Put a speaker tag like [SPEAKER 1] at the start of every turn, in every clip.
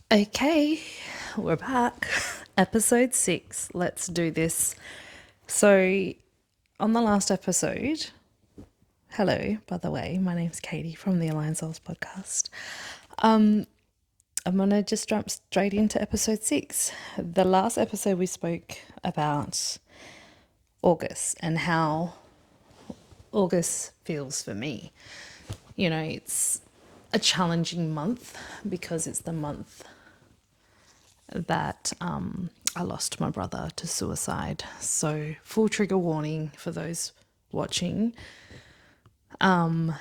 [SPEAKER 1] Okay, we're back. Episode 6. Let's do this. So, on the last episode, hello, by the way, my name's Katie from the Alliance Souls podcast. I'm going to just jump straight into episode 6. The last episode, we spoke about August and how August feels for me. You know, it's a challenging month because it's the month that I lost my brother to suicide. So, full trigger warning for those watching. So,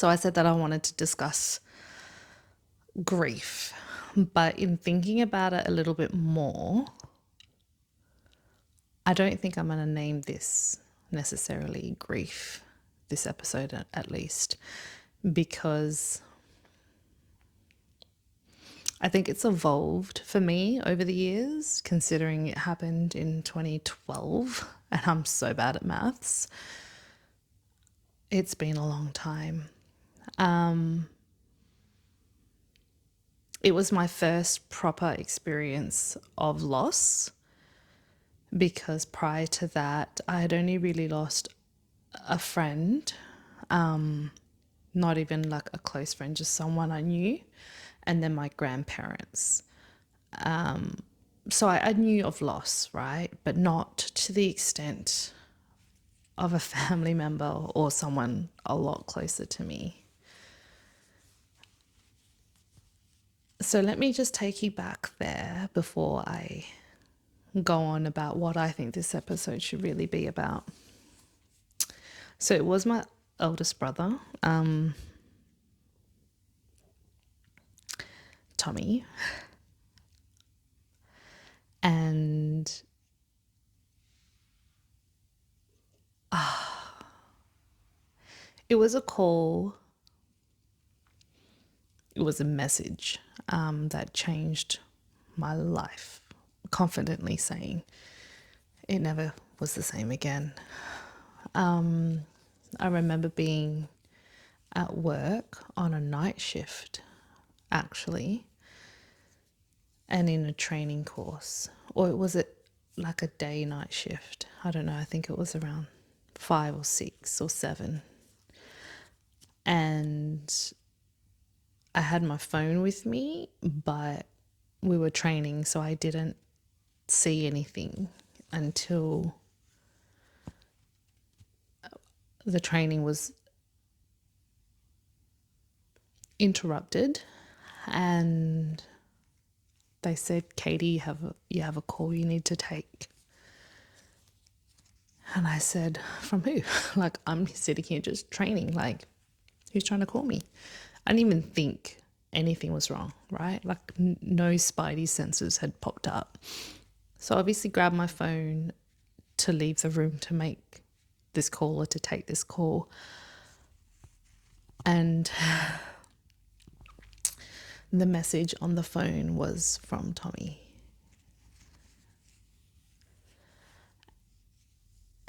[SPEAKER 1] I said that I wanted to discuss grief, but in thinking about it a little bit more, I don't think I'm going to name this necessarily grief, this episode at least, because I think it's evolved for me over the years, considering it happened in 2012 and I'm so bad at maths. It's been a long time. It was my first proper experience of loss because prior to that, I had only really lost a friend, not even like a close friend, just someone I knew, and then my grandparents. So I knew of loss, right? But not to the extent of a family member or someone a lot closer to me. So let me just take you back there before I go on about what I think this episode should really be about. So it was my eldest brother, Tommy, and it was a call, it was a message that changed my life, confidently saying it never was the same again. I remember being at work on a night shift, actually, and in a training course. Or was it like a day night shift? I don't know. I think it was around 5 or 6 or 7. And I had my phone with me, but we were training, so I didn't see anything until the training was interrupted and they said, Katie, you have a call you need to take. And I said, from who? Like, I'm sitting here just training. Like, who's trying to call me? I didn't even think anything was wrong, right? Like, no spidey senses had popped up. So I obviously grabbed my phone to leave the room to make this call or to take this call. And the message on the phone was from Tommy.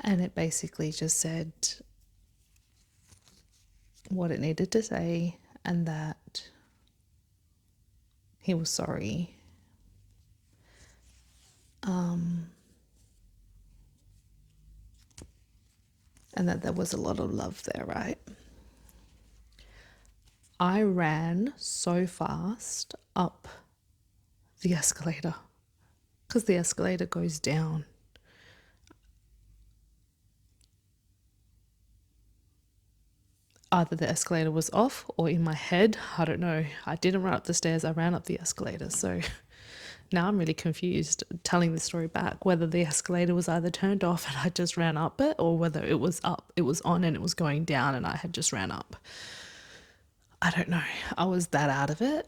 [SPEAKER 1] And it basically just said what it needed to say and that he was sorry. And that there was a lot of love there, right? I ran so fast up the escalator because the escalator goes down. Either the escalator was off or in my head, I don't know. I didn't run up the stairs, I ran up the escalator. So now I'm really confused telling the story back, whether the escalator was either turned off and I just ran up it, or whether it was up, it was on and it was going down and I had just ran up. I don't know. I was that out of it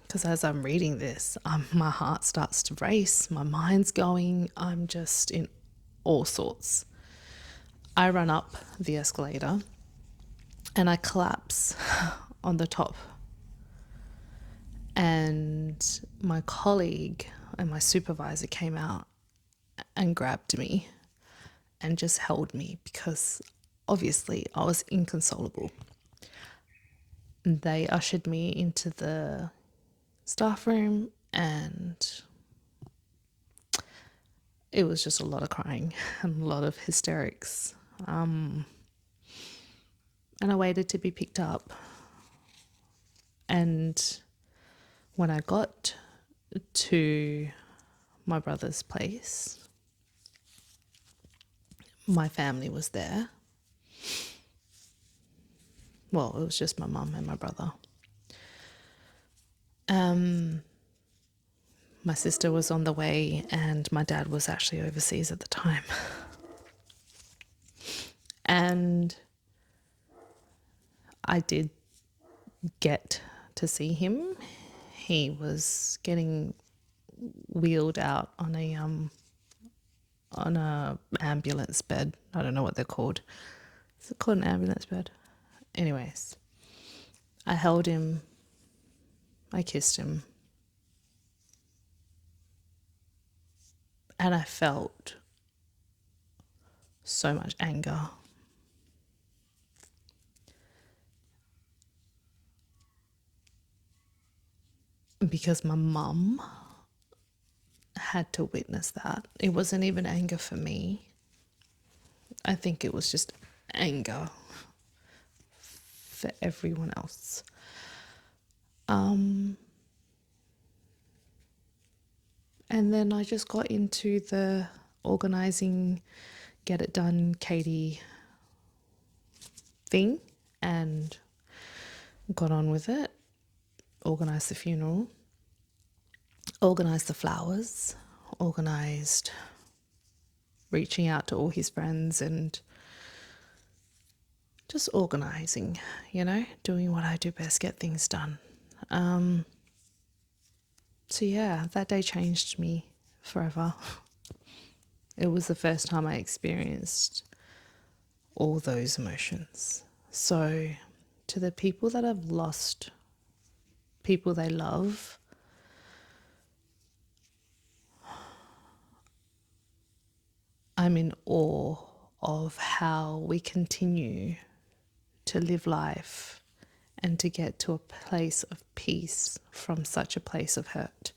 [SPEAKER 1] because as I'm reading this, my heart starts to race, my mind's going, I'm just in all sorts. I run up the escalator and I collapse on the top. And my colleague and my supervisor came out and grabbed me and just held me because obviously I was inconsolable. they ushered me into the staff room, and it was just a lot of crying and a lot of hysterics. And I waited to be picked up. And when I got to my brother's place, my family was there. Well, it was just my mum and my brother. My sister was on the way, and my dad was actually overseas at the time. And I did get to see him. He was getting wheeled out on a ambulance bed. I don't know what they're called. Is it called an ambulance bed? Anyways, I held him. I kissed him. And I felt so much anger. Because my mum had to witness that. It wasn't even anger for me. I think it was just anger for everyone else. And then I just got into the organising, get it done, Katie thing, and got on with it. Organised the funeral, organised the flowers, organised reaching out to all his friends, and just organising, doing what I do best, get things done. So yeah, that day changed me forever. It was the first time I experienced all those emotions. So to the people that have lost people they love, I'm in awe of how we continue to live life and to get to a place of peace from such a place of hurt.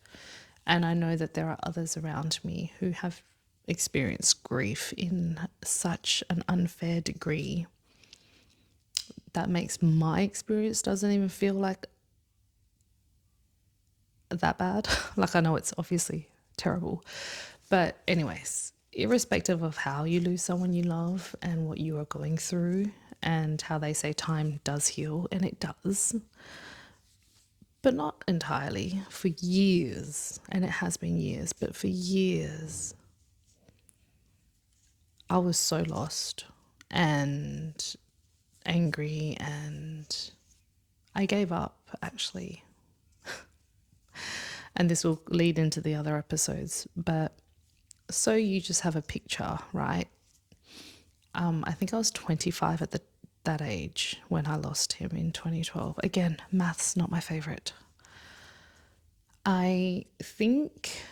[SPEAKER 1] And I know that there are others around me who have experienced grief in such an unfair degree that makes my experience doesn't even feel like that bad. Like, I know it's obviously terrible. But anyways, irrespective of how you lose someone you love and what you are going through, and how they say time does heal, and it does, but not entirely. For years, and it has been years, but for years, I was so lost and angry, and I gave up, actually. And this will lead into the other episodes, but so you just have a picture, right? I think I was 25 at that age when I lost him in 2012. Again, math's not my favorite. I think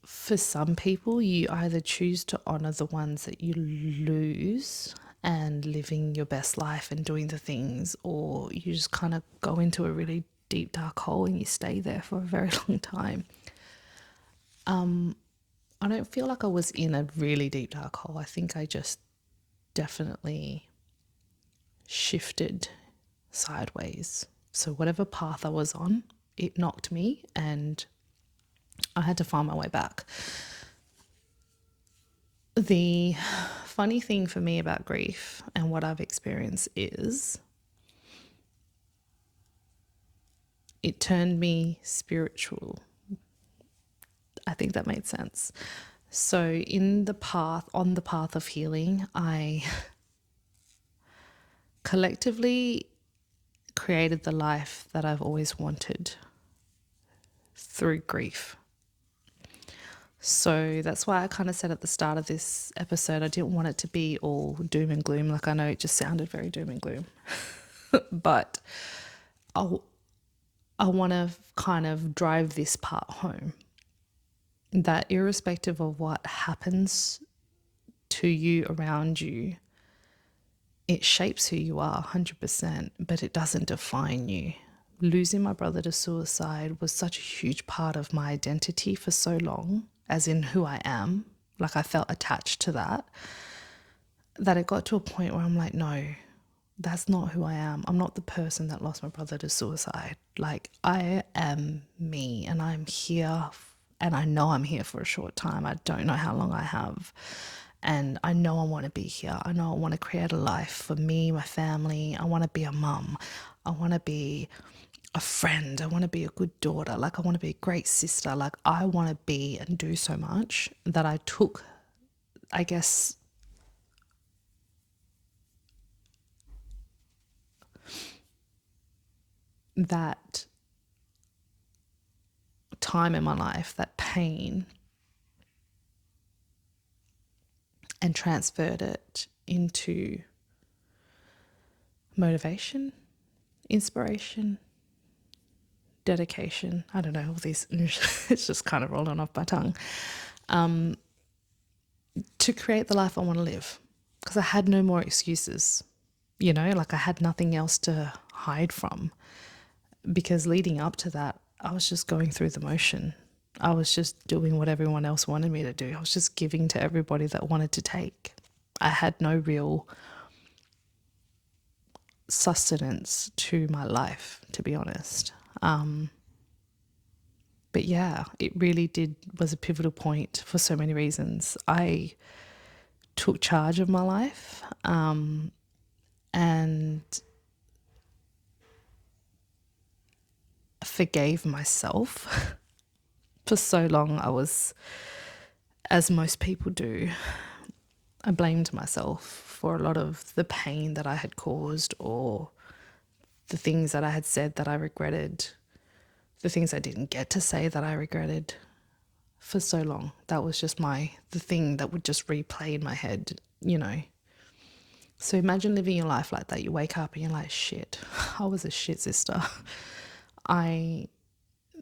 [SPEAKER 1] for some people, you either choose to honor the ones that you lose and living your best life and doing the things, or you just kind of go into a really deep, dark hole and you stay there for a very long time. I don't feel like I was in a really deep, dark hole. I think I just definitely shifted sideways. So whatever path I was on, it knocked me and I had to find my way back. The funny thing for me about grief and what I've experienced is it turned me spiritual. I think that made sense. So on the path of healing, I collectively created the life that I've always wanted through grief. So that's why I kind of said at the start of this episode, I didn't want it to be all doom and gloom. Like, I know it just sounded very doom and gloom, but I want to kind of drive this part home, that irrespective of what happens to you around you, it shapes who you are 100%, but it doesn't define you. Losing my brother to suicide was such a huge part of my identity for so long, as in who I am. Like I felt attached to that, that it got to a point where I'm like, no, that's not who I am. I'm not the person that lost my brother to suicide. Like I am me, and I'm here, and I know I'm here for a short time. I don't know how long I have. And I know I want to be here. I know I want to create a life for me, my family. I want to be a mum. I want to be a friend. I want to be a good daughter. Like I want to be a great sister. Like I want to be and do so much that I took, I guess, that time in my life, that pain, and transferred it into motivation, inspiration, dedication. I don't know, all these, it's just kind of rolling off my tongue. To create the life I want to live. Because I had no more excuses, like I had nothing else to hide from. Because leading up to that, I was just going through the motion. I was just doing what everyone else wanted me to do. I was just giving to everybody that wanted to take. I had no real sustenance to my life, to be honest. But yeah, it really was a pivotal point for so many reasons. I took charge of my life, and forgave myself. For so long, I was, as most people do, I blamed myself for a lot of the pain that I had caused, or the things that I had said that I regretted, the things I didn't get to say that I regretted. For so long, that was just the thing that would just replay in my head. So imagine living your life like that. You wake up and you're like, shit, I was a shit sister.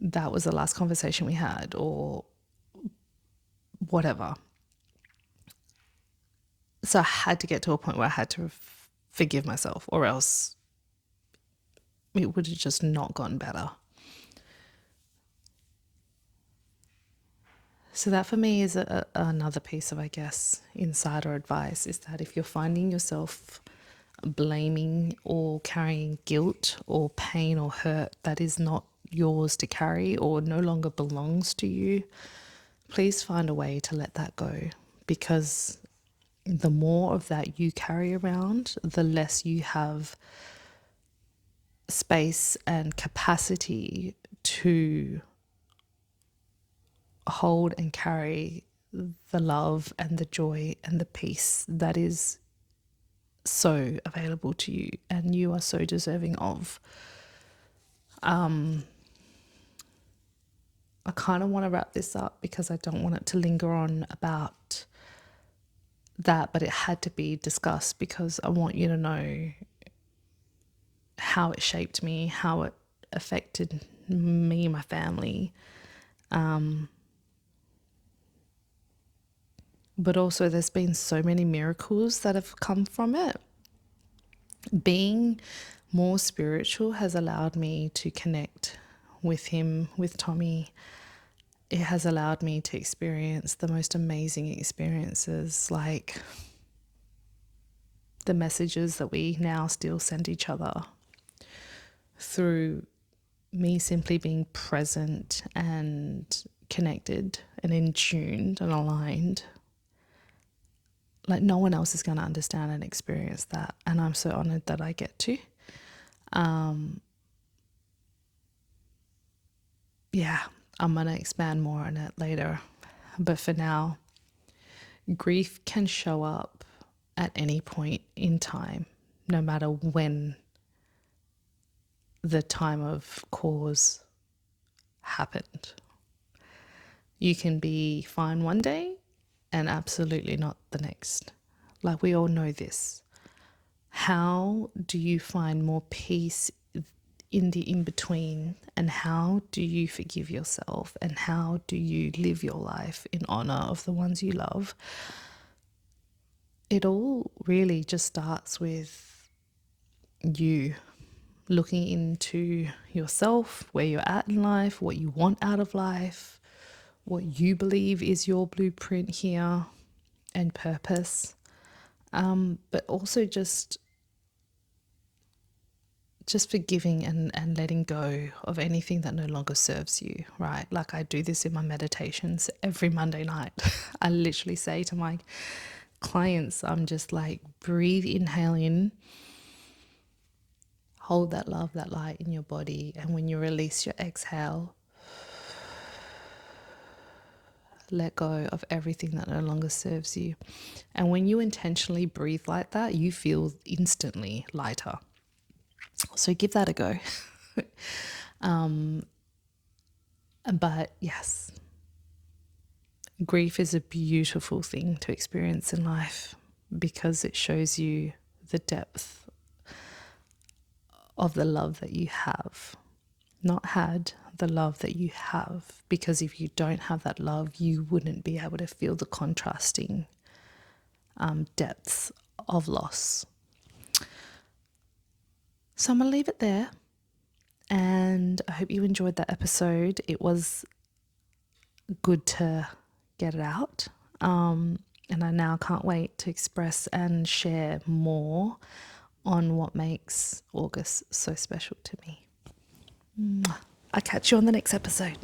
[SPEAKER 1] That was the last conversation we had, or whatever. So I had to get to a point where I had to forgive myself, or else it would have just not gotten better. So that for me is another piece of, I guess, insider advice, is that if you're finding yourself blaming or carrying guilt or pain or hurt that is not yours to carry or no longer belongs to you, please find a way to let that go. Because the more of that you carry around, the less you have space and capacity to hold and carry the love and the joy and the peace that is so available to you and you are so deserving of. I kind of want to wrap this up because I don't want it to linger on about that, but it had to be discussed because I want you to know how it shaped me, how it affected me, my family. But also there's been so many miracles that have come from it. Being more spiritual has allowed me to connect with him, with Tommy. It has allowed me to experience the most amazing experiences, like the messages that we now still send each other through me simply being present and connected and in tune and aligned. Like no one else is going to understand and experience that. And I'm so honored that I get to. Yeah, I'm going to expand more on it later. But for now, grief can show up at any point in time, no matter when the time of cause happened. You can be fine one day and absolutely not the next. Like we all know this. How do you find more peace in the in-between, and how do you forgive yourself, and how do you live your life in honor of the ones you love? it all really just starts with you looking into yourself, where you're at in life, what you want out of life, what you believe is your blueprint here and purpose. But also just forgiving and letting go of anything that no longer serves you, right? Like I do this in my meditations every Monday night. I literally say to my clients, I'm just like, breathe, inhale in, hold that love, that light in your body. And when you release your exhale, let go of everything that no longer serves you. And when you intentionally breathe like that, you feel instantly lighter. So give that a go. But yes, grief is a beautiful thing to experience in life because it shows you the depth of the love that you have. Not had, the love that you have. Because if you don't have that love, you wouldn't be able to feel the contrasting depths of loss. So I'm going to leave it there. And I hope you enjoyed that episode. It was good to get it out. And I now can't wait to express and share more on what makes August so special to me. I'll catch you on the next episode.